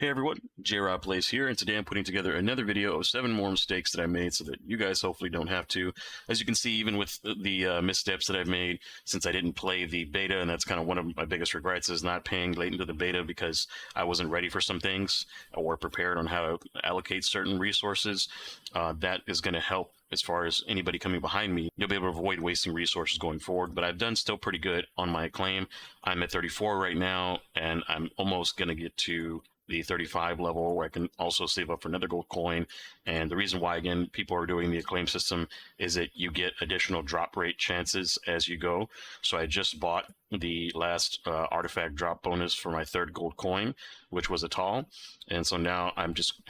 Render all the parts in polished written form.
Hey everyone, J-Rob Plays here, and today I'm putting together another video of 7 more mistakes that I made so that you guys hopefully don't have to. As you can see, even with the missteps that I've made since I didn't play the beta, and that's kind of one of my biggest regrets, is not paying late into the beta because I wasn't ready for some things or prepared on how to allocate certain resources. That is going to help as far as anybody coming behind me. You'll be able to avoid wasting resources going forward, but I've done still pretty good on my acclaim. I'm at 34 right now, and I'm almost going to get to the 35 level where I can also save up for another gold coin. And the reason why, again, people are doing the acclaim system is that you get additional drop rate chances as you go. So I just bought the last artifact drop bonus for my 3rd gold coin, which was a tall. And so now I'm just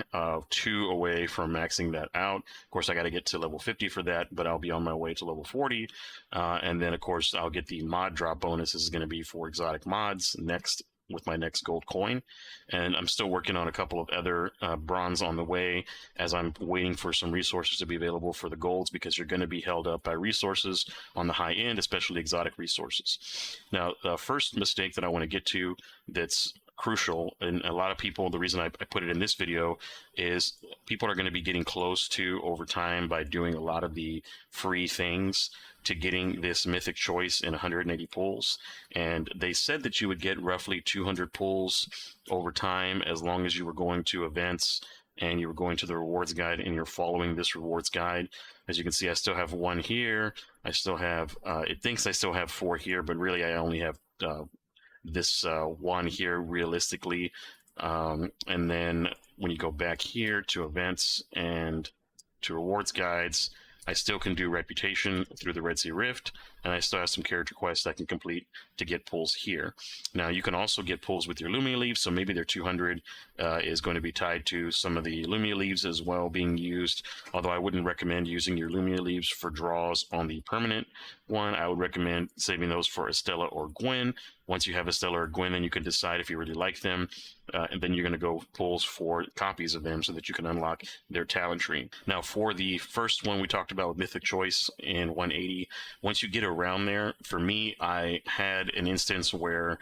2 away from maxing that out. Of course, I got to get to level 50 for that, but I'll be on my way to level 40. And then, of course, I'll get the mod drop bonus. This is going to be for exotic mods next with my next gold coin. And I'm still working on a couple of other bronze on the way as I'm waiting for some resources to be available for the golds, because you're going to be held up by resources on the high end, especially exotic resources. Now, the first mistake that I want to get to that's crucial, and a lot of people, the reason I put it in this video is people are going to be getting close to over time by doing a lot of the free things to getting this mythic choice in 180 pulls. And they said that you would get roughly 200 pulls over time as long as you were going to events and you were going to the rewards guide and you're following this rewards guide. As you can see, I still have 1 here. I still have, it thinks I still have 4 here, but really I only have this 1 here realistically. And then when you go back here to events and to rewards guides, I still can do reputation through the Red Sea Rift, and I still have some character quests I can complete to get pulls here. Now, you can also get pulls with your Lumia leaves, so maybe their 200 is going to be tied to some of the Lumia leaves as well being used, although I wouldn't recommend using your Lumia leaves for draws on the permanent one. I would recommend saving those for Estella or Gwen. Once you have Estella or Gwen, then you can decide if you really like them, and then you're going to go pulls for copies of them so that you can unlock their talent tree. Now, for the first one we talked about with Mythic Choice in 180, once you get around there, for me, I had an instance where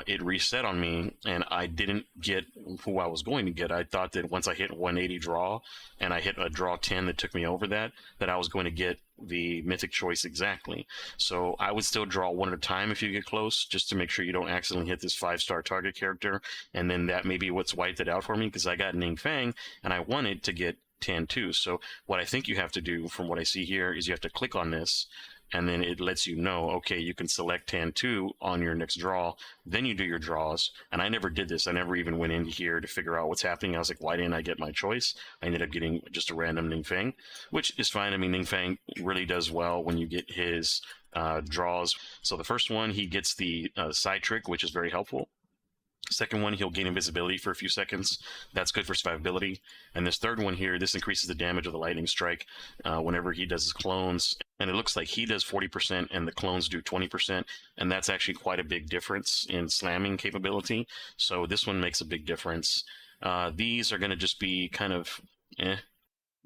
it reset on me and I didn't get who I was going to get. I thought that once I hit 180 draw and I hit a draw 10 that took me over that I was going to get the mythic choice exactly. So I would still draw 1 at a time if you get close, just to make sure you don't accidentally hit this 5-star target character, and then that may be what's wiped it out for me, because I got Ning Fang and I wanted to get 10 too. So what I think you have to do, from what I see here, is you have to click on this, and then it lets you know, okay, you can select tan 2 on your next draw, then you do your draws. And I never did this. I never even went into here to figure out what's happening. I was like, why didn't I get my choice? I ended up getting just a random Ning Fang, which is fine. I mean, Ning Fang really does well when you get his draws. So the first one, he gets the side trick, which is very helpful. Second one, he'll gain invisibility for a few seconds. That's good for survivability. And this third one here, this increases the damage of the lightning strike whenever he does his clones. And it looks like he does 40% and the clones do 20%. And that's actually quite a big difference in slamming capability. So this one makes a big difference. These are going to just be kind of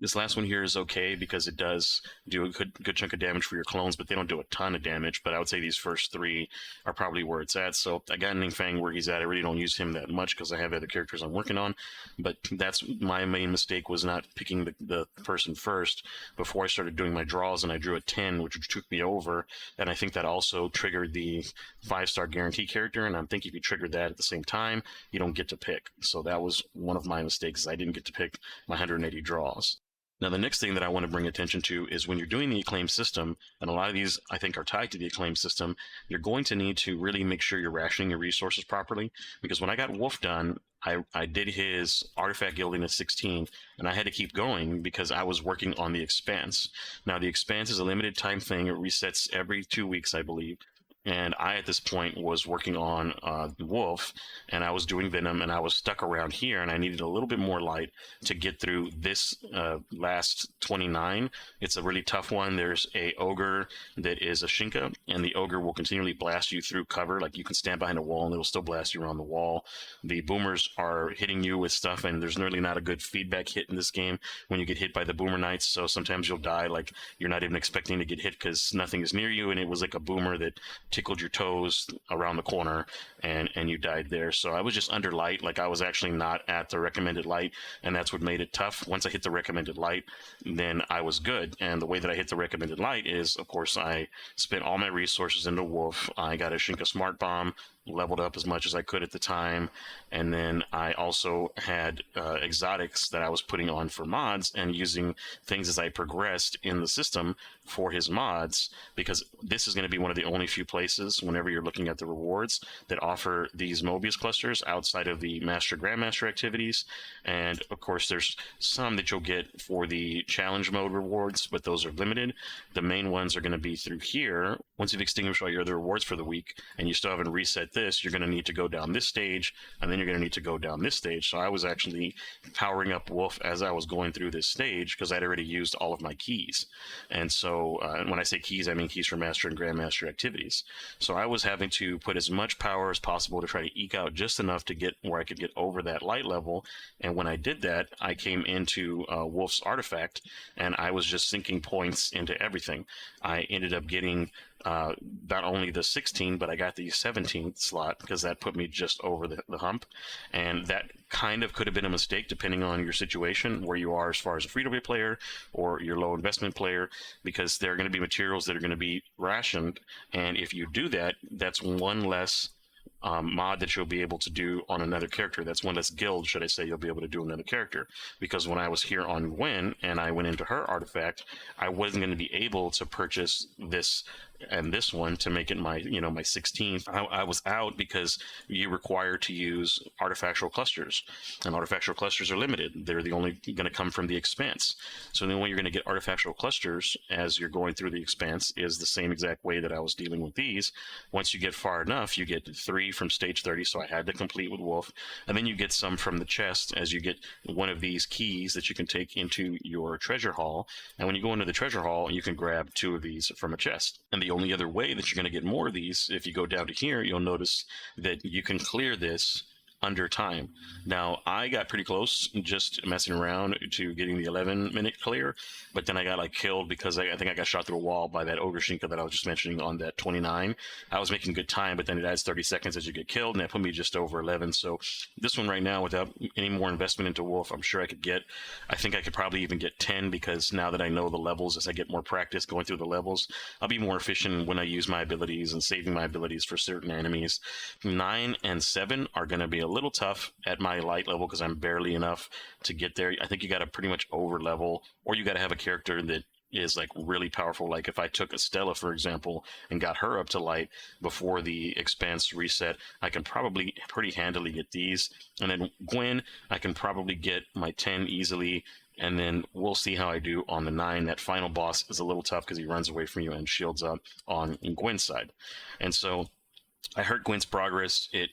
This last one here is okay because it does do a good chunk of damage for your clones, but they don't do a ton of damage. But I would say these first 3 are probably where it's at. So I got Ning Fang where he's at. I really don't use him that much because I have other characters I'm working on. But that's my main mistake, was not picking the person first before I started doing my draws, and I drew a 10, which took me over. And I think that also triggered the 5-star guarantee character. And I'm thinking if you triggered that at the same time, you don't get to pick. So that was one of my mistakes, is I didn't get to pick my 180 draws. Now, the next thing that I want to bring attention to is when you're doing the acclaim system, and a lot of these I think are tied to the acclaim system, you're going to need to really make sure you're rationing your resources properly. Because when I got Wolf done, I did his artifact gilding at 16, and I had to keep going because I was working on the expanse. Now, the expanse is a limited time thing. It resets every 2 weeks, I believe. And I, at this point, was working on Wolf, and I was doing Venom, and I was stuck around here, and I needed a little bit more light to get through this last 29. It's a really tough one. There's a Ogre that is a Shinka, and the Ogre will continually blast you through cover. Like, you can stand behind a wall, and it'll still blast you around the wall. The Boomers are hitting you with stuff, and there's really not a good feedback hit in this game when you get hit by the Boomer Knights, so sometimes you'll die like you're not even expecting to get hit because nothing is near you, and it was like a Boomer that tickled your toes around the corner and you died there. So I was just under light, like I was actually not at the recommended light, and that's what made it tough. Once I hit the recommended light, then I was good. And the way that I hit the recommended light is, of course, I spent all my resources into Wolf. I got a Shinka Smart Bomb, leveled up as much as I could at the time, and then I also had exotics that I was putting on for mods and using things as I progressed in the system for his mods, because this is going to be one of the only few places whenever you're looking at the rewards that offer these Mobius clusters outside of the Master Grandmaster activities. And of course there's some that you'll get for the challenge mode rewards, but those are limited. The main ones are going to be through here. Once you've extinguished all your other rewards for the week and you still haven't reset this, you're going to need to go down this stage, and then you're going to need to go down this stage. So I was actually powering up Wolf as I was going through this stage because I'd already used all of my keys. And so when I say keys, I mean keys for Master and Grandmaster activities. So I was having to put as much power as possible to try to eke out just enough to get where I could get over that light level. And when I did that, I came into Wolf's artifact, and I was just sinking points into everything. I ended up getting not only the 16, but I got the 17th slot because that put me just over the hump. And that kind of could have been a mistake depending on your situation, where you are as far as a free-to-play player or your low investment player, because there are going to be materials that are going to be rationed. And if you do that, that's one less mod that you'll be able to do on another character. That's one less guild, should I say, you'll be able to do another character. Because when I was here on Gwen and I went into her artifact, I wasn't going to be able to purchase this and this one to make it my, my 16th. I was out because you require to use artifactual clusters, and artifactual clusters are limited. They're the only going to come from the expanse. So the only way you're going to get artifactual clusters as you're going through the expanse is the same exact way that I was dealing with these. Once you get far enough, you get 3 from stage 30, so I had to complete with Wolf, and then you get some from the chest as you get one of these keys that you can take into your treasure hall. And when you go into the treasure hall, you can grab 2 of these from a chest. And the only other way that you're going to get more of these, if you go down to here, you'll notice that you can clear this under time. Now, I got pretty close just messing around to getting the 11-minute clear, but then I got killed because I think I got shot through a wall by that Ogre Shinka that I was just mentioning on that 29. I was making good time, but then it adds 30 seconds as you get killed, and that put me just over 11. So this one right now, without any more investment into Wolf, I'm sure I think I could probably even get 10, because now that I know the levels, as I get more practice going through the levels, I'll be more efficient when I use my abilities and saving my abilities for certain enemies. 9 and 7 are going to be a little tough at my light level because I'm barely enough to get there. I think you got to pretty much over level, or you got to have a character that is really powerful. Like if I took a Stella, for example, and got her up to light before the expanse reset, I can probably pretty handily get these. And then Gwen, I can probably get my 10 easily. And then we'll see how I do on the 9. That final boss is a little tough because he runs away from you and shields up on Gwen's side. And so I hurt Gwen's progress. It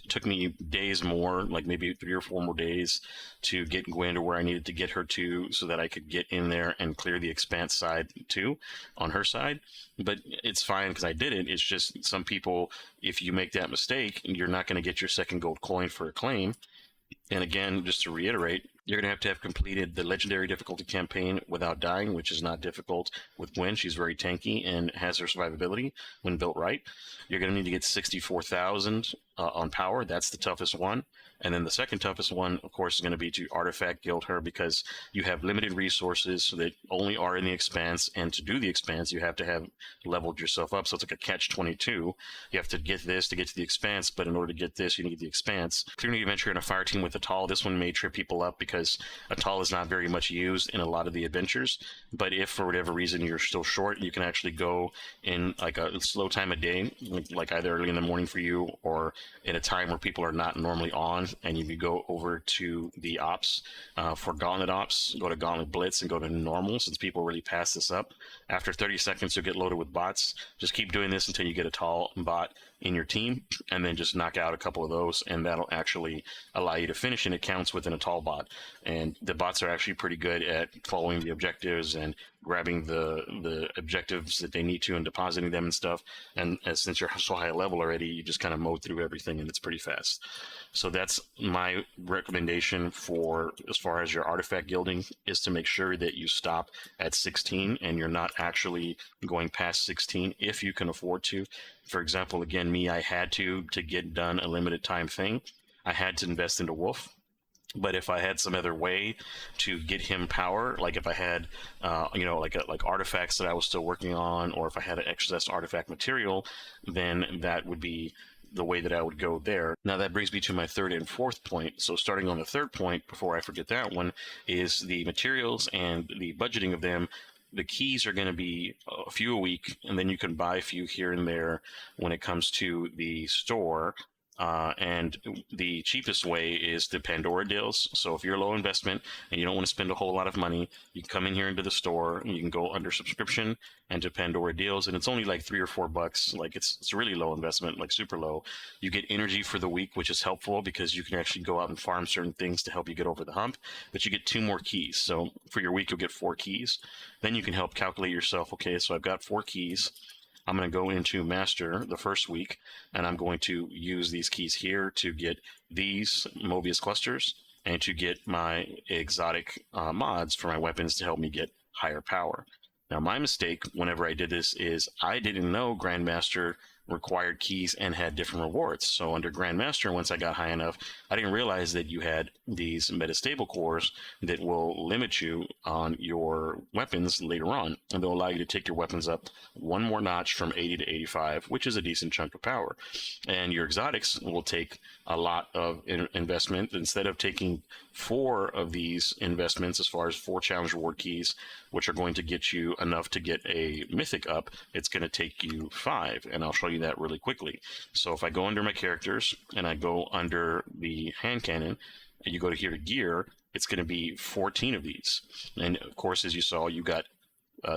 took me days more, like maybe 3 or 4 more days, to get Gwen to where I needed to get her to, so that I could get in there and clear the expanse side too on her side. But it's fine because I did it. It's just some people, if you make that mistake, you're not going to get your 2nd gold coin for acclaim. And again, just to reiterate, you're going to have completed the legendary difficulty campaign without dying, which is not difficult with Gwen. She's very tanky and has her survivability when built right. You're going to need to get 64,000 on power. That's the toughest one. And then the second toughest one, of course, is going to be to artifact guild her, because you have limited resources that only are in the expanse. And to do the expanse, you have to have leveled yourself up. So it's like a catch-22. You have to get this to get to the expanse, but in order to get this, you need the expanse. Clearly, adventure in a fire team with Atal. This one may trip people up because Atal is not very much used in a lot of the adventures. But if for whatever reason you're still short, you can actually go in like a slow time of day, like either early in the morning for you or at a time where people are not normally on, and you can go over to the ops for Gauntlet ops, go to Gauntlet Blitz and go to normal, since people really pass this up. After 30 seconds, you'll get loaded with bots. Just keep doing this until you get a tall bot in your team, and then just knock out a couple of those, and that'll actually allow you to finish, and it counts within a tall bot. And the bots are actually pretty good at following the objectives and grabbing the objectives that they need to and depositing them and stuff. And since you're so high level already, you just kind of mow through everything, and it's pretty fast. So that's my recommendation for as far as your artifact guilding, is to make sure that you stop at 16 and you're not actually going past 16 if you can afford to. For example, again, me, I had to get done a limited time thing, I had to invest into Wolf. But if I had some other way to get him power, like if I had, like artifacts that I was still working on, or if I had an excess artifact material, then that would be the way that I would go there. Now that brings me to my third and fourth point. So starting on the third point, before I forget that one, is the materials and the budgeting of them. The keys are going to be a few a week, and then you can buy a few here and there when it comes to the store. And the cheapest way is the Pandora deals. So if you're low investment and you don't want to spend a whole lot of money, you can come in here into the store and you can go under subscription and to Pandora deals, and it's only like $3 or $4. Like it's really low investment, like super low. You get energy for the week, which is helpful because you can actually go out and farm certain things to help you get over the hump. But you get 2 more keys. So for your week, you'll get 4 keys. Then you can help calculate yourself. Okay, so I've got 4 keys. I'm going to go into master the first week, and I'm going to use these keys here to get these Mobius clusters and to get my exotic mods for my weapons to help me get higher power. Now, my mistake whenever I did this is I didn't know Grandmaster required keys and had different rewards. So under Grandmaster, once I got high enough, I didn't realize that you had these metastable cores that will limit you on your weapons later on, and they'll allow you to take your weapons up 1 more notch from 80 to 85, which is a decent chunk of power. And your exotics will take a lot of investment. Instead of taking 4 of these investments, as far as 4 challenge reward keys, which are going to get you enough to get a mythic up, it's going to take you 5, and I'll show you that really quickly. So if I go under my characters and I go under the hand cannon and you go to here to gear, it's going to be 14 of these. And of course, as you saw, you got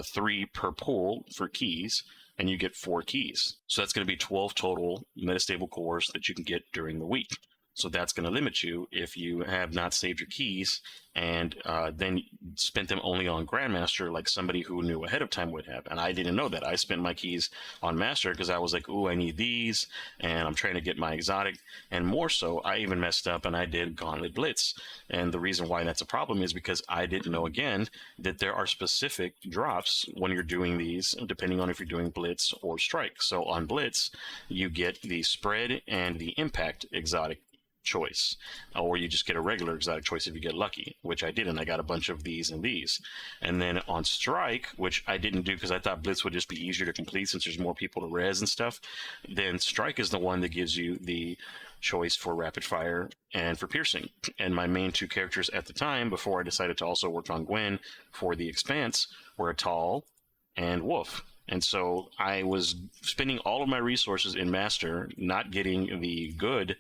3 per pull for keys, and you get 4 keys. So that's going to be 12 total metastable cores that you can get during the week. So that's going to limit you if you have not saved your keys and then spent them only on Grandmaster, like somebody who knew ahead of time would have. And I didn't know that. I spent my keys on Master because I was like, ooh, I need these, and I'm trying to get my exotic. And more so, I even messed up and I did Gauntlet Blitz. And the reason why that's a problem is because I didn't know, again, that there are specific drops when you're doing these, depending on if you're doing Blitz or Strike. So on Blitz, you get the spread and the impact exotic choice, or you just get a regular exotic choice if you get lucky, which I did, and I got a bunch of these and these. And then on Strike, which I didn't do because I thought Blitz would just be easier to complete since there's more people to res and stuff, then Strike is the one that gives you the choice for rapid fire and for piercing. And my main 2 characters at the time, before I decided to also work on Gwen for the expanse, were Atal and Wolf. And so I was spending all of my resources in Master, not getting the good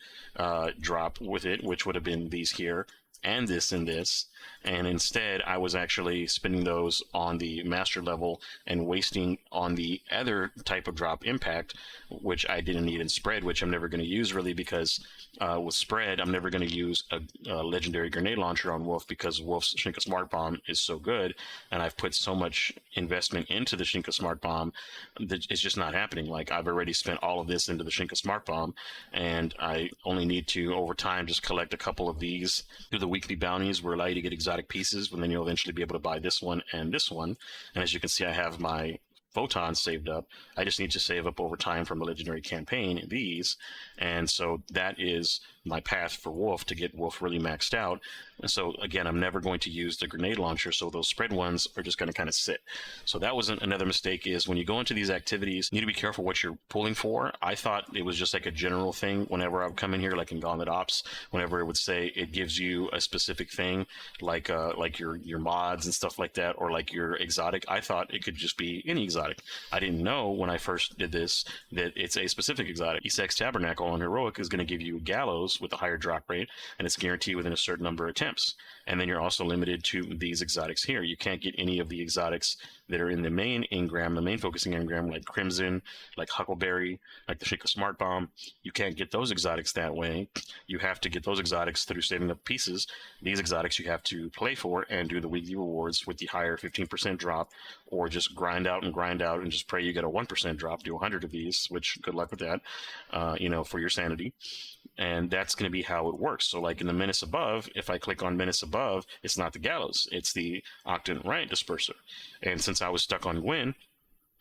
drop with it, which would have been these here, and this and this. And instead, I was actually spending those on the Master level and wasting on the other type of drop, Impact, which I didn't need in Spread, which I'm never going to use really because with Spread, I'm never going to use a legendary grenade launcher on Wolf because Wolf's Shinka Smart Bomb is so good, and I've put so much investment into the Shinka Smart Bomb that it's just not happening. Like, I've already spent all of this into the Shinka Smart Bomb, and I only need to, over time, just collect a couple of these through the weekly bounties will allow you to get exotic pieces, and then you'll eventually be able to buy this one and this one. And as you can see, I have my photons saved up. I just need to save up over time from the legendary campaign these, and so that is my path for Wolf to get Wolf really maxed out. And so again, I'm never going to use the grenade launcher, so those spread ones are just going to kind of sit. So that was another mistake, is when you go into these activities, you need to be careful what you're pulling for. I thought it was just like a general thing whenever I would come in here, like in Gauntlet Ops, whenever it would say it gives you a specific thing, like your mods and stuff like that, or like your exotic. I thought it could just be any exotic. I didn't know when I first did this that it's a specific exotic. Esex Tabernacle on Heroic is going to give you Gallows with a higher drop rate, and it's guaranteed within a certain number of attempts. And then you're also limited to these exotics here. You can't get any of the exotics that are in the main engram, the main focusing engram, like Crimson, like Huckleberry, like the Shinka Smart Bomb. You can't get those exotics that way. You have to get those exotics through saving up pieces. These exotics you have to play for and do the weekly rewards with the higher 15% drop, or just grind out and just pray you get a 1% drop. Do 100 of these, which good luck with that, for your sanity. And that's going to be how it works. So like in the Menace Above, if I click on Menace Above, it's not the Gallows, it's the Octant Riot Disperser. And since I was stuck on Gwen,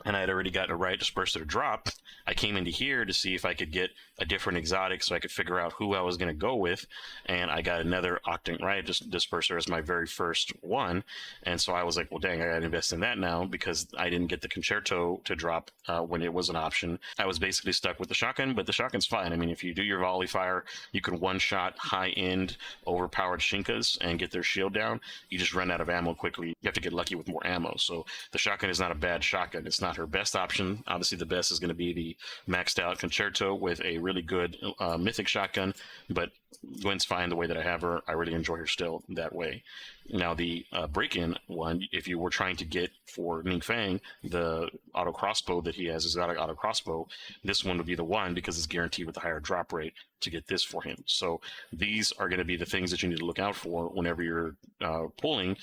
and I had already gotten a riot disperser to drop, I came into here to see if I could get a different exotic so I could figure out who I was going to go with. And I got another Octant Riot Disperser as my very first one. And so I was like, well, dang, I got to invest in that now because I didn't get the Concerto to drop when it was an option. I was basically stuck with the shotgun, but the shotgun's fine. I mean, if you do your volley fire, you can one-shot high-end overpowered Shinkas and get their shield down. You just run out of ammo quickly. You have to get lucky with more ammo. So the shotgun is not a bad shotgun. It's not her best option. Obviously, the best is going to be the maxed out Concerto with a really good mythic shotgun, but Gwen's fine the way that I have her. I really enjoy her still that way. Now, the break-in one, if you were trying to get for Ning Fang, the auto crossbow that he has is auto crossbow, this one would be the one because it's guaranteed with the higher drop rate to get this for him. So these are going to be the things that you need to look out for whenever you're pulling,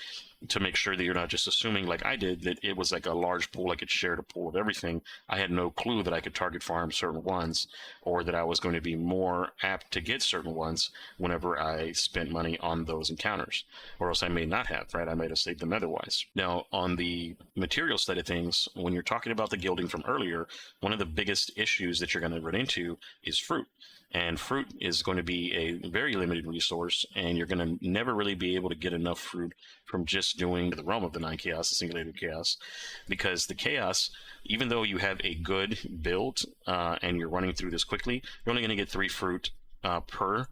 to make sure that you're not just assuming like I did that it was like a large pool, like it shared a pool of everything. I had no clue that I could target farm certain ones, or that I was going to be more apt to get certain ones whenever I spent money on those encounters, or else I may not have, right? I might have saved them otherwise. Now, on the material side of things, when you're talking about the gilding from earlier, one of the biggest issues that you're going to run into is fruit. And fruit is going to be a very limited resource, and you're going to never really be able to get enough fruit from just doing the realm of the 9 chaos, the singulated chaos, because the chaos, even though you have a good build and you're running through this quickly, you're only going to get 3 fruit per,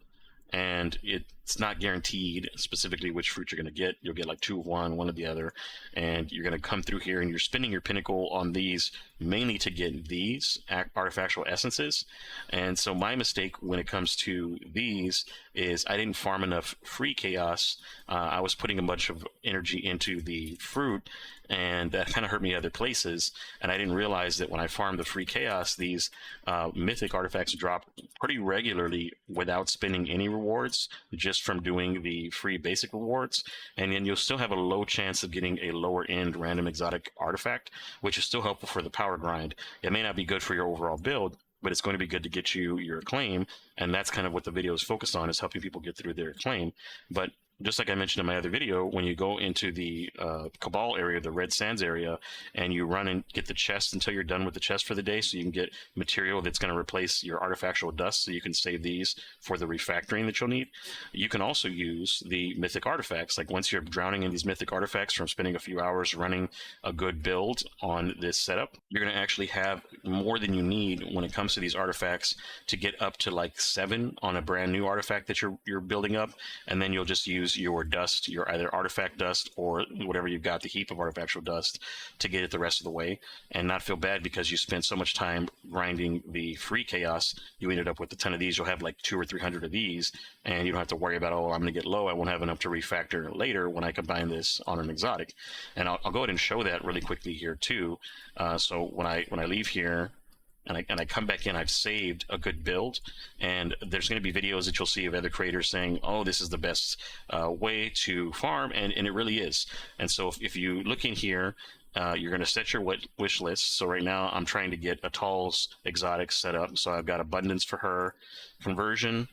and it's not guaranteed specifically which fruit you're going to get. You'll get like 2 of one of the other, and you're going to come through here and you're spending your pinnacle on these mainly to get these artifactual essences. And so my mistake when it comes to these is I didn't farm enough free chaos. I was putting a bunch of energy into the fruit, and that kind of hurt me other places. And I didn't realize that when I farmed the free chaos, these mythic artifacts drop pretty regularly without spending any rewards, just from doing the free basic rewards. And then you'll still have a low chance of getting a lower end random exotic artifact, which is still helpful for the power grind. It may not be good for your overall build, but it's going to be good to get you your acclaim. And that's kind of what the video is focused on, is helping people get through their acclaim. But just like I mentioned in my other video, when you go into the Cabal area, the Red Sands area, and you run and get the chest until you're done with the chest for the day, so you can get material that's going to replace your artifactual dust, so you can save these for the refactoring that you'll need. You can also use the mythic artifacts. Like once you're drowning in these mythic artifacts from spending a few hours running a good build on this setup, you're going to actually have more than you need when it comes to these artifacts to get up to like 7 on a brand new artifact that you're building up, and then you'll just use your dust, your either artifact dust or whatever you've got, the heap of artifactual dust, to get it the rest of the way, and not feel bad because you spent so much time grinding the free chaos. You ended up with a ton of these. You'll have like 200 or 300 of these, and you don't have to worry about, oh, I'm going to get low, I won't have enough to refactor later when I combine this on an exotic. And I'll go ahead and show that really quickly here too. So when I leave here, and I come back in, I've saved a good build, and there's going to be videos that you'll see of other creators saying, oh, this is the best way to farm, and it really is. And so if you look in here, you're going to set your wish list. So right now I'm trying to get a Tal's exotic set up. So I've got abundance for her, conversion,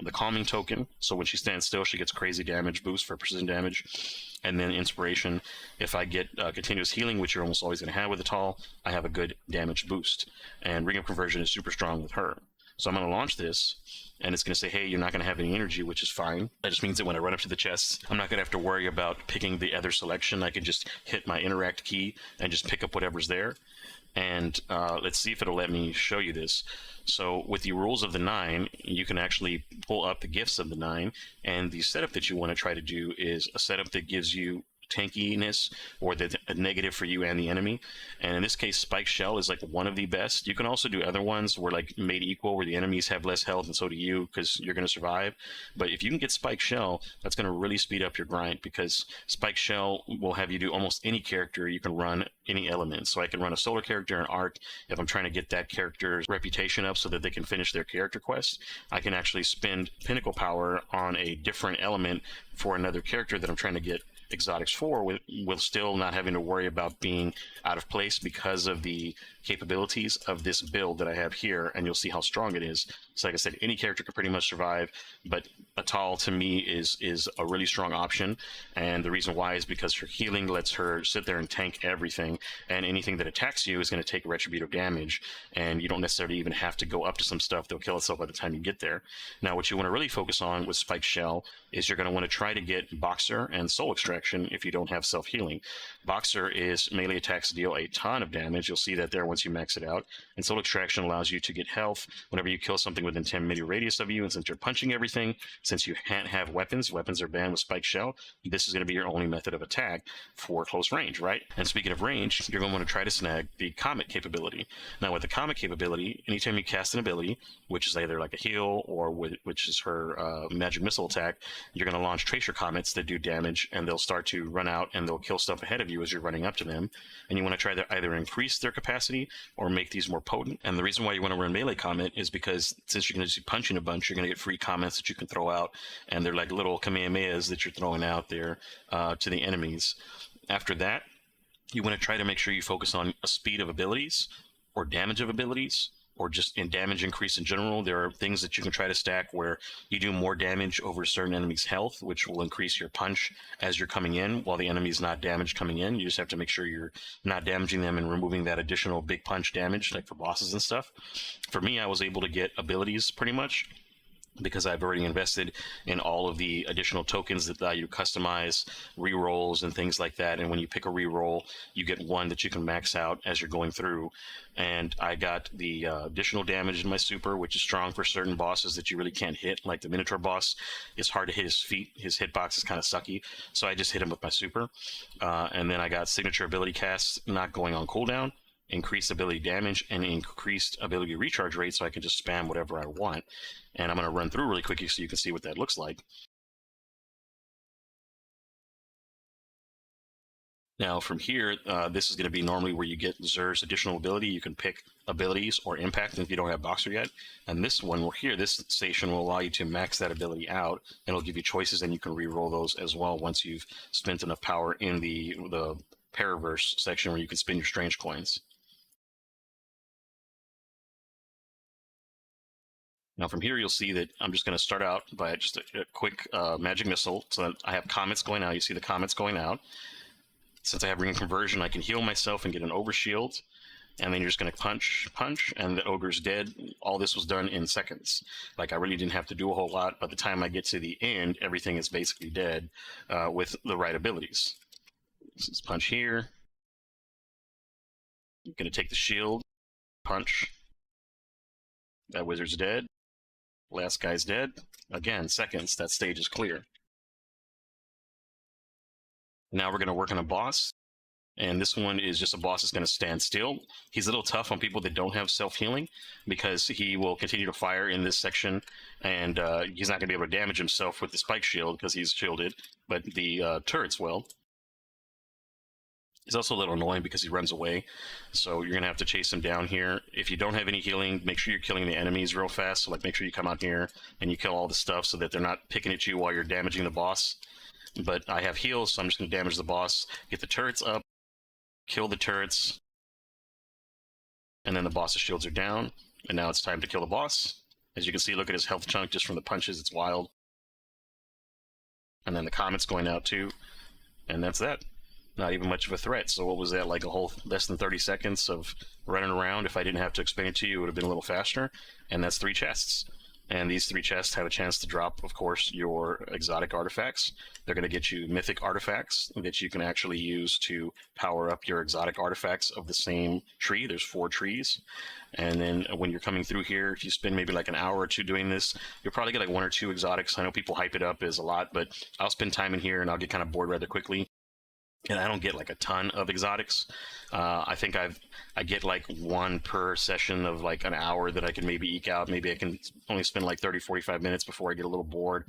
the calming token, so when she stands still she gets crazy damage boost for precision damage, and then inspiration. If I get continuous healing, which you're almost always going to have with a Tal, I have a good damage boost, and ring of conversion is super strong with her. So I'm going to launch this, and it's going to say, hey, you're not going to have any energy, which is fine. That just means that when I run up to the chests, I'm not going to have to worry about picking the other selection. I can just hit my interact key and just pick up whatever's there. And let's see if it'll let me show you this. So with the rules of the 9, you can actually pull up the gifts of the 9, and the setup that you want to try to do is a setup that gives you tankiness, or the negative for you and the enemy. And in this case, Spike Shell is like one of the best. You can also do other ones where like made equal, where the enemies have less health and so do you, because you're going to survive. But if you can get Spike Shell, that's going to really speed up your grind, because Spike Shell will have you do almost any character. You can run any element. So I can run a solar character, an arc, if I'm trying to get that character's reputation up so that they can finish their character quest. I can actually spend pinnacle power on a different element for another character that I'm trying to get exotics for with still not having to worry about being out of place because of the capabilities of this build that I have here, and you'll see how strong it is. So like I said, any character can pretty much survive, but Atal to me is a really strong option, and the reason why is because her healing lets her sit there and tank everything, and anything that attacks you is going to take retributive damage, and you don't necessarily even have to go up to some stuff. They'll kill itself by the time you get there. Now what you want to really focus on with Spike Shell is you're going to want to try to get Boxer and Soul Extraction if you don't have self-healing. Boxer is melee attacks deal a ton of damage. You'll see that there once you max it out, and Soul Extraction allows you to get health whenever you kill something within 10 meter radius of you, and since you're punching everything, since you can't have weapons are banned with Spike Shell, this is going to be your only method of attack for close range, right? And speaking of range, you're going to want to try to snag the Comet capability. Now with the Comet capability, anytime you cast an ability, which is either like a heal or which is her magic missile attack, you're going to launch Tracer Comets that do damage, and they'll start to run out and they'll kill stuff ahead of you as you're running up to them. And you want to try to either increase their capacity or make these more potent. And the reason why you want to run Melee Comet is because since you're going to be punching a bunch, you're going to get free comments that you can throw out, and they're like little Kamehamehas that you're throwing out there to the enemies. After that, you want to try to make sure you focus on a speed of abilities or damage of abilities, or just in damage increase in general. There are things that you can try to stack where you do more damage over a certain enemy's health, which will increase your punch as you're coming in while the enemy's not damaged coming in. You just have to make sure you're not damaging them and removing that additional big punch damage, like for bosses and stuff. For me, I was able to get abilities pretty much because I've already invested in all of the additional tokens that allow you to customize rerolls and things like that. And when you pick a reroll, you get one that you can max out as you're going through. And I got the additional damage in my super, which is strong for certain bosses that you really can't hit. Like the Minotaur boss, it's hard to hit his feet. His hitbox is kind of sucky. So I just hit him with my super. And then I got signature ability casts not going on cooldown, increased ability damage, and increased ability recharge rate, so I can just spam whatever I want. And I'm going to run through really quickly so you can see what that looks like. Now from here, this is going to be normally where you get Zer's additional ability. You can pick abilities or impact if you don't have Boxer yet. And this one here, this station will allow you to max that ability out, and it'll give you choices, and you can re-roll those as well once you've spent enough power in the Paraverse section where you can spin your strange coins. Now from here, you'll see that I'm just going to start out by just a quick magic missile. So that I have comets going out. You see the comets going out. Since I have ring conversion, I can heal myself and get an overshield. And then you're just going to punch, and the ogre's dead. All this was done in seconds. Like, I really didn't have to do a whole lot. By the time I get to the end, everything is basically dead with the right abilities. This is punch here. I'm going to take the shield, punch. That wizard's dead. Last guy's dead. Again, seconds. That stage is clear. Now we're going to work on a boss. And this one is just a boss that's going to stand still. He's a little tough on people that don't have self-healing because he will continue to fire in this section. And he's not going to be able to damage himself with the spike shield because he's shielded. But the turrets will. He's also a little annoying because he runs away, so you're going to have to chase him down here. If you don't have any healing, make sure you're killing the enemies real fast. So, like, make sure you come out here and you kill all the stuff so that they're not picking at you while you're damaging the boss. But I have heals, so I'm just going to damage the boss, get the turrets up, kill the turrets, and then the boss's shields are down. And now it's time to kill the boss. As you can see, look at his health chunk just from the punches. It's wild. And then the comet's going out too. And that's that. Not even much of a threat. So what was that, like a whole less than 30 seconds of running around? If I didn't have to explain it to you, it would have been a little faster. And that's 3 chests. And these 3 chests have a chance to drop, of course, your exotic artifacts. They're going to get you mythic artifacts that you can actually use to power up your exotic artifacts of the same tree. There's 4 trees. And then when you're coming through here, if you spend maybe like an hour or 2 doing this, you'll probably get like 1 or 2 exotics. I know people hype it up as a lot, but I'll spend time in here and I'll get kind of bored rather quickly. And I don't get like a ton of exotics. I think I get like 1 per session of like an hour that I can maybe eke out. Maybe I can only spend like 30-45 minutes before I get a little bored,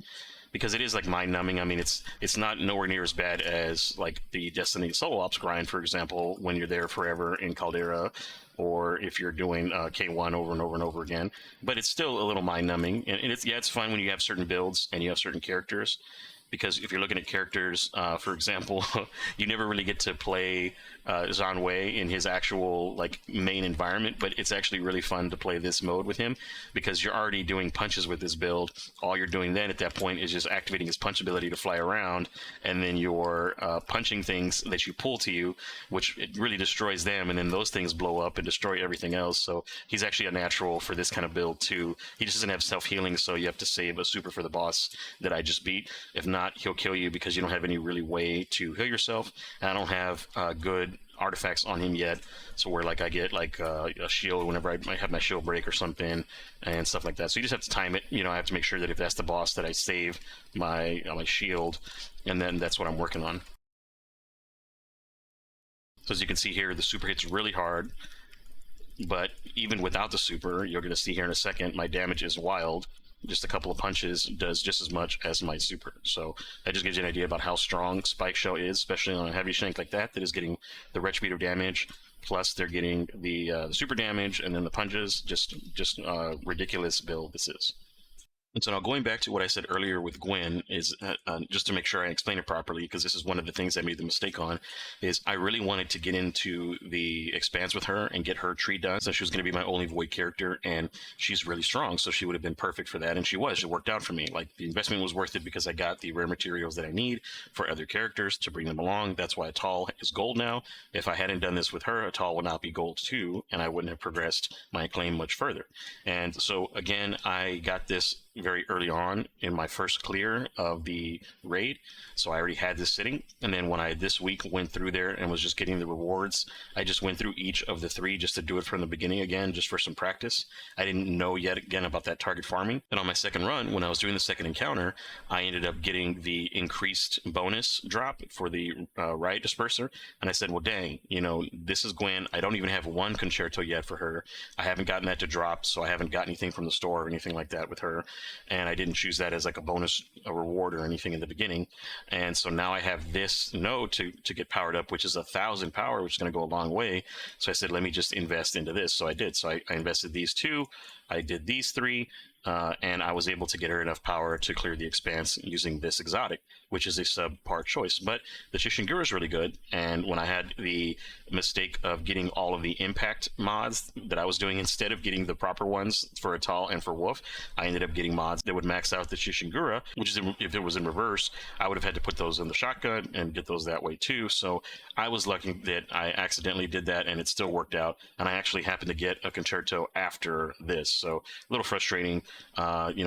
because it is like mind numbing. I mean, it's not nowhere near as bad as like the Destiny solo ops grind, for example, when you're there forever in Caldera, or if you're doing K1 over and over and over again. But it's still a little mind numbing, and it's fun when you have certain builds and you have certain characters. because if you're looking at characters, for example, you never really get to play Zhang Wei in his actual like main environment, but it's actually really fun to play this mode with him because you're already doing punches with this build. All you're doing then at that point is just activating his punch ability to fly around, and then you're punching things that you pull to you, which it really destroys them, and then those things blow up and destroy everything else. So he's actually a natural for this kind of build too. He just doesn't have self-healing, so you have to save a super for the boss that I just beat. If not, he'll kill you because you don't have any really way to heal yourself. And I don't have good artifacts on him yet, so where like I get like a shield whenever I might have my shield break or something and stuff like that. So you just have to time it. I have to make sure that if that's the boss that I save my my shield, and then that's what I'm working on. So as you can see here, the super hits really hard, but even without the super, you're going to see here in a second, my damage is wild. Just a couple of punches does just as much as my super. So that just gives you an idea about how strong Spike Shell is, especially on a heavy shank like that is getting the retributive damage, plus they're getting the super damage, and then the punches. Just ridiculous build this is. And so now going back to what I said earlier with Gwen is just to make sure I explain it properly, because this is one of the things I made the mistake on, is I really wanted to get into the expanse with her and get her tree done, since she was going to be my only void character, and she's really strong, so she would have been perfect for that, and she was. It worked out for me. Like, the investment was worth it because I got the rare materials that I need for other characters to bring them along. That's why Atal is gold now. If I hadn't done this with her, Atal would not be gold too, and I wouldn't have progressed my acclaim much further. And so again, I got this very early on in my first clear of the raid, so I already had this sitting. And then when I this week went through there and was just getting the rewards, I just went through each of the three just to do it from the beginning again, just for some practice. I didn't know yet again about that target farming. And on my second run, when I was doing the second encounter, I ended up getting the increased bonus drop for the riot disperser, and I said, well, dang, this is Gwen. I don't even have one concerto yet for her. I haven't gotten that to drop, so I haven't got anything from the store or anything like that with her, and I didn't choose that as like a bonus, a reward or anything in the beginning. And so now I have this node to get powered up, which is 1,000 power, which is going to go a long way. So I said, let me just invest into this. So I did. So I invested these two. I did these three. And I was able to get her enough power to clear the expanse using this exotic, which is a subpar choice. But the Chishingura is really good, and when I had the mistake of getting all of the impact mods that I was doing instead of getting the proper ones for Atal and for Wolf, I ended up getting mods that would max out the Chishingura, which is, if it was in reverse, I would have had to put those in the shotgun and get those that way too. So I was lucky that I accidentally did that, and it still worked out, and I actually happened to get a concerto after this. So a little frustrating,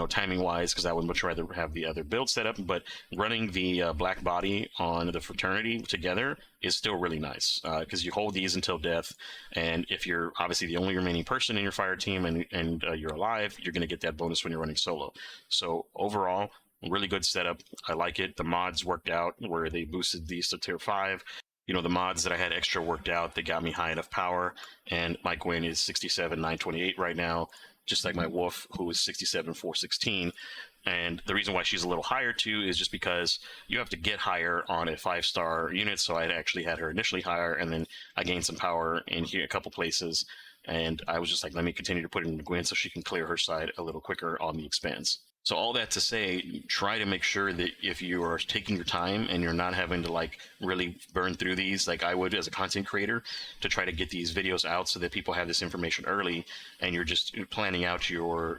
timing wise, because I would much rather have the other build set up, but running the black body on the fraternity together is still really nice, because you hold these until death, and if you're obviously the only remaining person in your fire team and you're alive, you're going to get that bonus when you're running solo. So overall, really good setup. I like it. The mods worked out where they boosted these to tier 5. The mods that I had extra worked out, they got me high enough power, and my Gwen is 67,928 right now, just like my Wolf, who is 67,416. And the reason why she's a little higher too is just because you have to get higher on a 5-star unit. So I actually had her initially higher, and then I gained some power in here a couple places. And I was just like, let me continue to put it into Gwen so she can clear her side a little quicker on the expanse. So all that to say, try to make sure that if you are taking your time and you're not having to like really burn through these like I would as a content creator, to try to get these videos out so that people have this information early, and you're just planning out your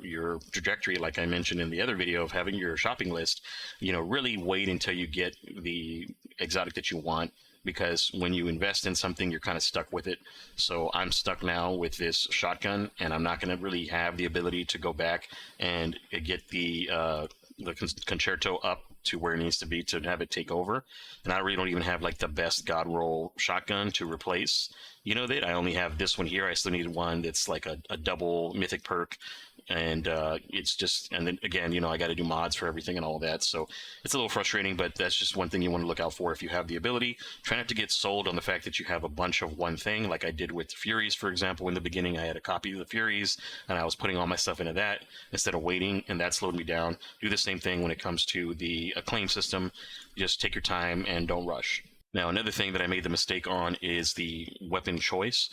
trajectory, like I mentioned in the other video of having your shopping list, really wait until you get the exotic that you want, because when you invest in something, you're kind of stuck with it. So I'm stuck now with this shotgun, and I'm not going to really have the ability to go back and get the concerto up to where it needs to be to have it take over. And I really don't even have like the best god roll shotgun to replace that. I only have this one here. I still need one that's like a double mythic perk, and it's just, and then again, I got to do mods for everything and all that, so it's a little frustrating. But that's just one thing you want to look out for if you have the ability. Try not to get sold on the fact that you have a bunch of one thing, like I did with Furies, for example. In the beginning, I had a copy of the Furies, and I was putting all my stuff into that instead of waiting, and that slowed me down. Do the same thing when it comes to the acclaim system. Just take your time and don't rush. Now, another thing that I made the mistake on is the weapon choice.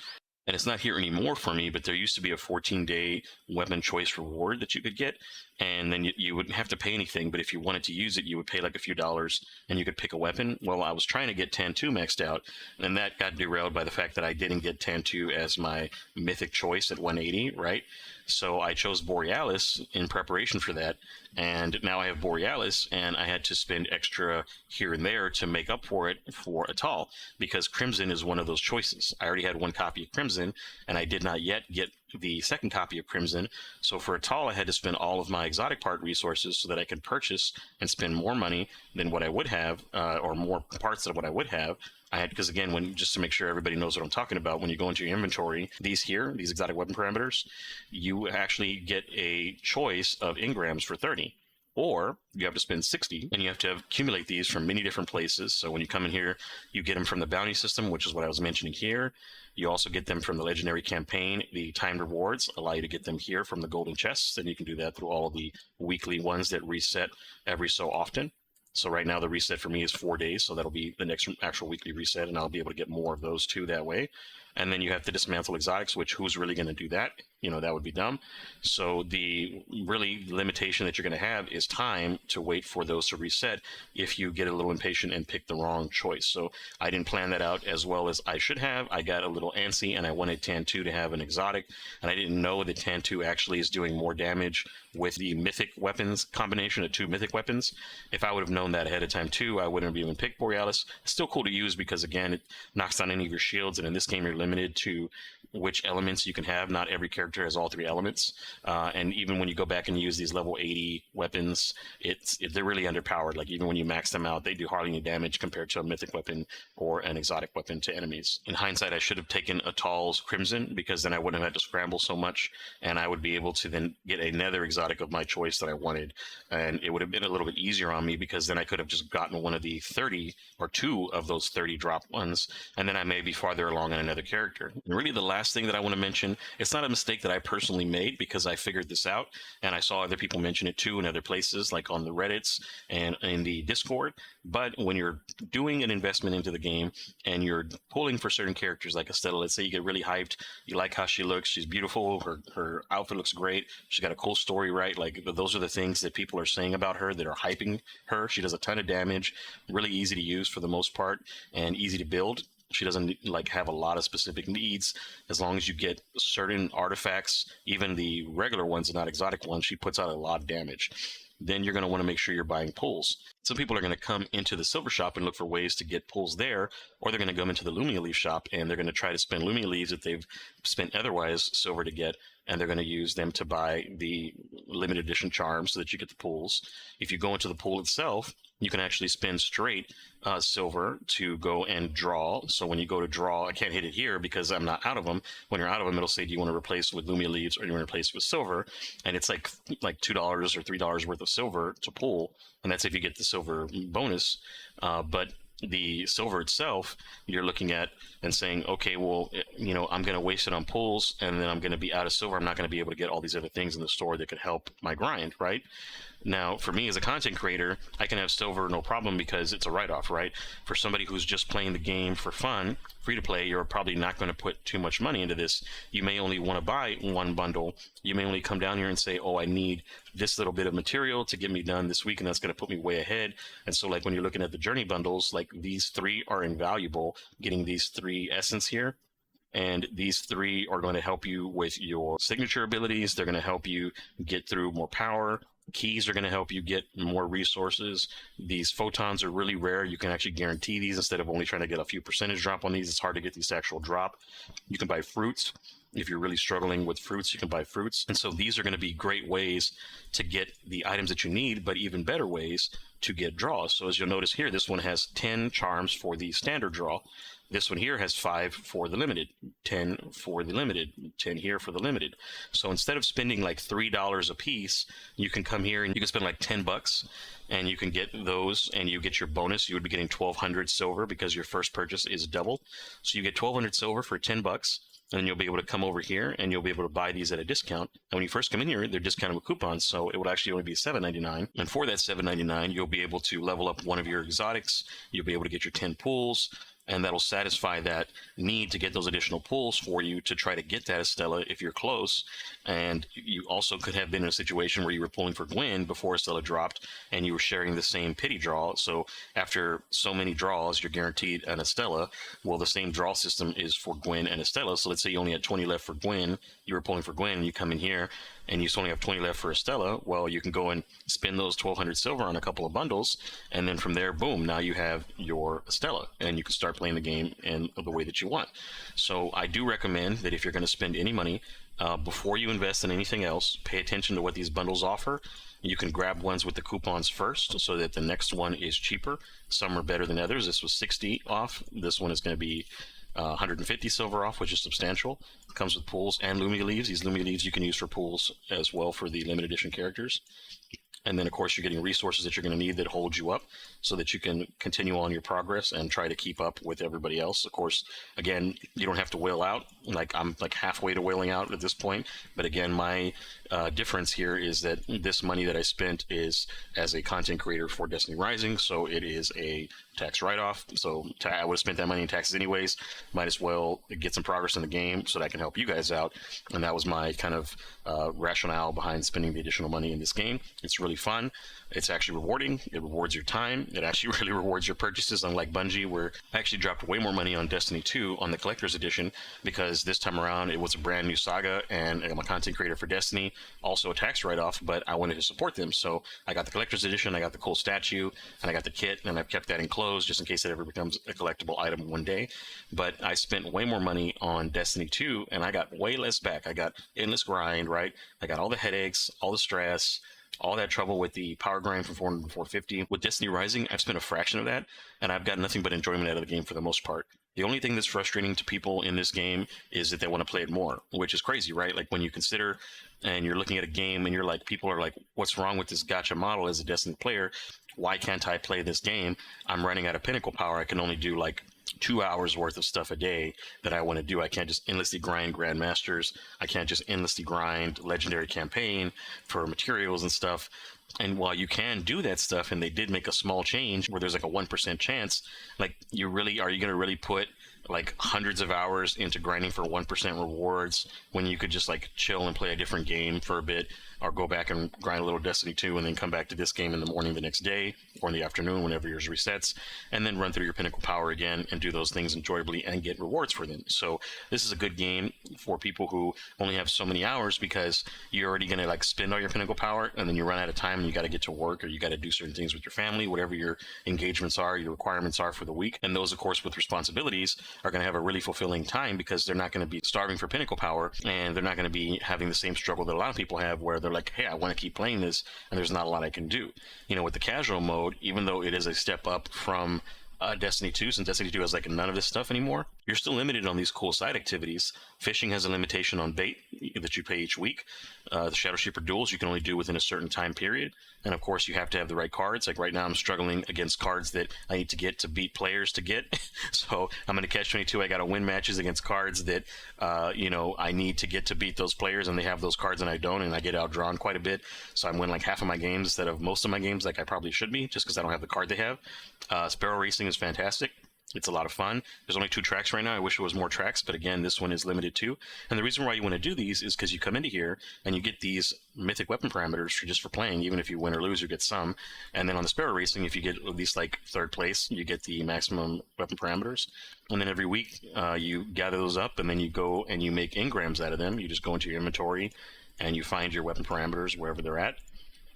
and it's not here anymore for me, but there used to be a 14-day weapon choice reward that you could get, and then you wouldn't have to pay anything, but if you wanted to use it, you would pay like a few dollars and you could pick a weapon. Well, I was trying to get Tantu maxed out, and that got derailed by the fact that I didn't get Tantu as my mythic choice at 180, right? So I chose Borealis in preparation for that, and now I have Borealis, and I had to spend extra here and there to make up for it for Atal, because Crimson is one of those choices. I already had one copy of Crimson, and I did not yet get the second copy of Crimson. So for Atal, I had to spend all of my exotic part resources so that I could purchase and spend more money than what I would have, or more parts than what I would have. I had, because again, just to make sure everybody knows what I'm talking about, when you go into your inventory, these exotic weapon parameters, you actually get a choice of engrams for 30. Or you have to spend 60, and you have to accumulate these from many different places. So when you come in here, you get them from the bounty system, which is what I was mentioning here. You also get them from the legendary campaign. The timed rewards allow you to get them here from the golden chests, and you can do that through all of the weekly ones that reset every so often. So right now the reset for me is 4 days, so that'll be the next actual weekly reset, and I'll be able to get more of those too that way. And then you have to dismantle exotics, which who's really going to do that? That would be dumb. So the really limitation that you're going to have is time to wait for those to reset if you get a little impatient and pick the wrong choice. So I didn't plan that out as well as I should have. I got a little antsy, and I wanted Tantu to have an exotic, and I didn't know that Tantu actually is doing more damage with the mythic weapons combination of 2 mythic weapons. If I would have known that ahead of time too, I wouldn't have even picked Borealis. It's still cool to use because, again, it knocks down any of your shields, and in this game you're limited to which elements you can have. Not every character has all 3 elements, and even when you go back and use these level 80 weapons, they're really underpowered. Like, even when you max them out, they do hardly any damage compared to a mythic weapon or an exotic weapon to enemies. In hindsight, I should have taken Atal's Crimson, because then I wouldn't have had to scramble so much, and I would be able to then get another exotic of my choice that I wanted, and it would have been a little bit easier on me, because then I could have just gotten one of the 30 or 2 of those 30 drop ones, and then I may be farther along in another character. And really, the last thing that I want to mention, it's not a mistake that I personally made, because I figured this out and I saw other people mention it too in other places, like on the Reddits and in the Discord. But when you're doing an investment into the game and you're pulling for certain characters like Estella, let's say you get really hyped, you like how she looks, she's beautiful, her outfit looks great, she's got a cool story, right? Like, those are the things that people are saying about her that are hyping her. She does a ton of damage, really easy to use for the most part, and easy to build. She doesn't have a lot of specific needs. As long as you get certain artifacts, even the regular ones, not exotic ones, she puts out a lot of damage. Then you're going to want to make sure you're buying pulls. Some people are going to come into the silver shop and look for ways to get pulls there, or they're going to come into the Lumia Leaf shop and they're going to try to spend Lumia Leaves that they've spent otherwise silver to get, and they're going to use them to buy the limited edition charms so that you get the pulls. If you go into the pool itself, you can actually spend straight silver to go and draw. So when you go to draw, I can't hit it here because I'm not out of them. When you're out of them, it'll say, do you want to replace with Lumia Leaves or do you want to replace with silver? And it's like $2 or $3 worth of silver to pull, and that's if you get the silver bonus. But the silver itself, you're looking at and saying, okay, well, I'm going to waste it on pulls, and then I'm going to be out of silver. I'm not going to be able to get all these other things in the store that could help my grind, right? Now, for me as a content creator, I can have silver no problem because it's a write-off, right? For somebody who's just playing the game for fun, free to play, you're probably not going to put too much money into this. You may only want to buy one bundle. You may only come down here and say, oh, I need this little bit of material to get me done this week, and that's going to put me way ahead. And so, like, when you're looking at the journey bundles, like, these 3 are invaluable, getting these 3 essence here. And these 3 are going to help you with your signature abilities. They're going to help you get through more power. Keys are going to help you get more resources. These photons are really rare. You can actually guarantee these instead of only trying to get a few percentage drop on these. It's hard to get these to actual drop. You can buy fruits. If you're really struggling with fruits, you can buy fruits. And so these are going to be great ways to get the items that you need, but even better ways to get draws. So as you'll notice here, this one has 10 charms for the standard draw. This one here has 5 for the limited, 10 for the limited, 10 here for the limited. So instead of spending like $3 a piece, you can come here and you can spend like $10 and you can get those and you get your bonus. You would be getting 1,200 silver because your first purchase is double. So you get 1,200 silver for $10. And then you'll be able to come over here and you'll be able to buy these at a discount. And when you first come in here, they're discounted with coupons, so it would actually only be $7.99. And for that $7.99, you'll be able to level up one of your exotics. You'll be able to get your 10 pulls. and that'll satisfy that need to get those additional pulls for you to try to get that Estella if you're close. And you also could have been in a situation where you were pulling for Gwen before Estella dropped, and you were sharing the same pity draw. So after so many draws, you're guaranteed an Estella. Well, the same draw system is for Gwen and Estella. So let's say you only had 20 left for Gwen, you were pulling for Gwen, and you come in here and you only have 20 left for Estella. Well, you can go and spend those 1,200 silver on a couple of bundles, and then from there, boom, now you have your Estella, and you can start playing the game in the way that you want. So I do recommend that if you're going to spend any money, before you invest in anything else, pay attention to what these bundles offer. You can grab ones with the coupons first so that the next one is cheaper. Some are better than others. This was 60 off. This one is going to be 150 silver off, which is substantial. It comes with pools and Lumia leaves. These Lumia leaves you can use for pools as well for the limited edition characters. And then, of course, you're getting resources that you're going to need that hold you up so that you can continue on your progress and try to keep up with everybody else. Of course, again, you don't have to whale out. Like, I'm like halfway to whaling out at this point. But again, my difference here is that this money that I spent is as a content creator for Destiny Rising. So it is a tax write-off. So I would have spent that money in taxes anyways. Might as well get some progress in the game so that I can help you guys out. And that was my kind of rationale behind spending the additional money in this game. It's really fun. It's actually rewarding. It rewards your time. It actually really rewards your purchases, unlike Bungie, where I actually dropped way more money on Destiny 2 on the collector's edition, because this time around it was a brand new saga and I'm a content creator for Destiny, also a tax write-off, but I wanted to support them. So I got the collector's edition, I got the cool statue, and I got the kit, and I've kept that enclosed just in case it ever becomes a collectible item one day. But I spent way more money on Destiny 2 and I got way less back. I got endless grind, right? I got all the headaches, all the stress, all that trouble with the power grind from 400 to 450. With Destiny Rising, I've spent a fraction of that, and I've got nothing but enjoyment out of the game for the most part. The only thing that's frustrating to people in this game is that they want to play it more, which is crazy, right? Like when you consider and you're looking at a game and you're like, people are like, what's wrong with this gacha model as a Destiny player? Why can't I play this game? I'm running out of pinnacle power. I can only do like 2 hours worth of stuff a day that I want to do. I can't just endlessly grind grandmasters. I can't just endlessly grind legendary campaign for materials and stuff. And while you can do that stuff, and they did make a small change where there's like a 1% chance, like are you going to really put like hundreds of hours into grinding for 1% rewards when you could just like chill and play a different game for a bit, or go back and grind a little Destiny 2 and then come back to this game in the morning the next day or in the afternoon whenever yours resets, and then run through your pinnacle power again and do those things enjoyably and get rewards for them. So this is a good game for people who only have so many hours, because you're already going to like spend all your pinnacle power and then you run out of time and you got to get to work, or you got to do certain things with your family, whatever your engagements are, your requirements are for the week. And those, of course, with responsibilities are going to have a really fulfilling time, because they're not going to be starving for pinnacle power, and they're not going to be having the same struggle that a lot of people have, where they're like, hey, I want to keep playing this and there's not a lot I can do. You know, with the casual mode, even though it is a step up from Destiny 2, since Destiny 2 has like none of this stuff anymore, you're still limited on these cool side activities. Fishing has a limitation on bait that you pay each week. The Shadow Sheeper duels you can only do within a certain time period. And of course, you have to have the right cards. Like right now, I'm struggling against cards that I need to get to beat players to get. So I'm going to catch 22. I got to win matches against cards that, I need to get to beat those players, and they have those cards and I don't, and I get outdrawn quite a bit. So I'm winning like half of my games instead of most of my games, like I probably should be, just because I don't have the card they have. Sparrow Racing is fantastic. It's a lot of fun. There's only 2 tracks right now. I wish it was more tracks, but again, this one is limited too. And the reason why you want to do these is because you come into here and you get these mythic weapon parameters just for playing. Even if you win or lose, you get some. And then on the Sparrow Racing, if you get at least like 3rd place, you get the maximum weapon parameters. And then every week, you gather those up, and then you go and you make engrams out of them. You just go into your inventory and you find your weapon parameters wherever they're at.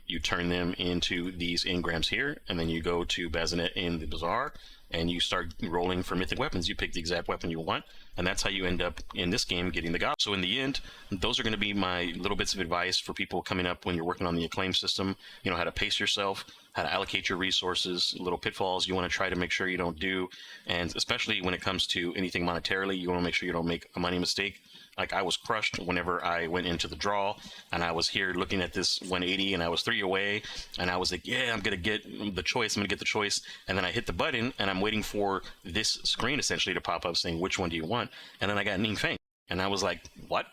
You turn them into these engrams here, and then you go to Bazinet in the Bazaar, and you start rolling for mythic weapons. You pick the exact weapon you want, and that's how you end up in this game getting the god. So in the end, those are going to be my little bits of advice for people coming up when you're working on the acclaim system. You know, how to pace yourself, how to allocate your resources, little pitfalls you want to try to make sure you don't do, and especially when it comes to anything monetarily, you want to make sure you don't make a money mistake. Like, I was crushed whenever I went into the draw, and I was here looking at this 180, and I was 3 away, and I was like, yeah, I'm going to get the choice, and then I hit the button, and I'm waiting for this screen, essentially, to pop up saying, which one do you want? And then I got Ning Feng, and I was like, what?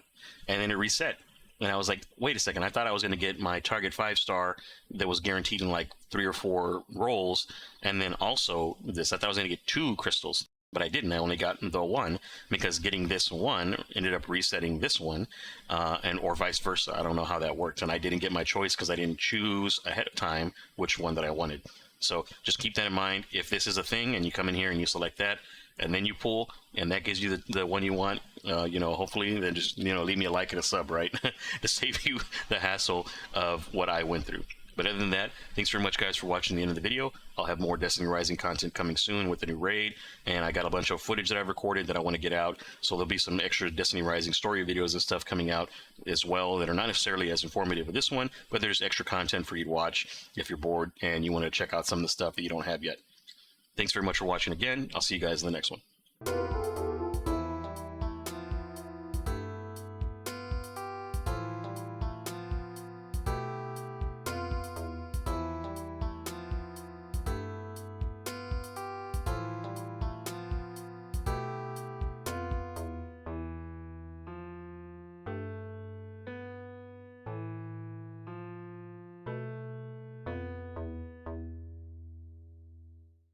And then it reset, and I was like, wait a second, I thought I was going to get my target 5-star that was guaranteed in like 3 or 4 rolls, and then also this, I thought I was going to get 2 crystals. but I didn't. I only got the one because getting this one ended up resetting this one, and or vice versa. I don't know how that worked, and I didn't get my choice because I didn't choose ahead of time which one that I wanted. So just keep that in mind. If this is a thing and you come in here and you select that, and then you pull, and that gives you the one you want, you know, hopefully then just, you know, leave me a like and a sub, right? To save you the hassle of what I went through. But other than that, thanks very much, guys, for watching the end of the video. I'll have more Destiny Rising content coming soon with the new raid, and I got a bunch of footage that I've recorded that I want to get out, so there'll be some extra Destiny Rising story videos and stuff coming out as well that are not necessarily as informative as this one, but there's extra content for you to watch if you're bored and you want to check out some of the stuff that you don't have yet. Thanks very much for watching again. I'll see you guys in the next one.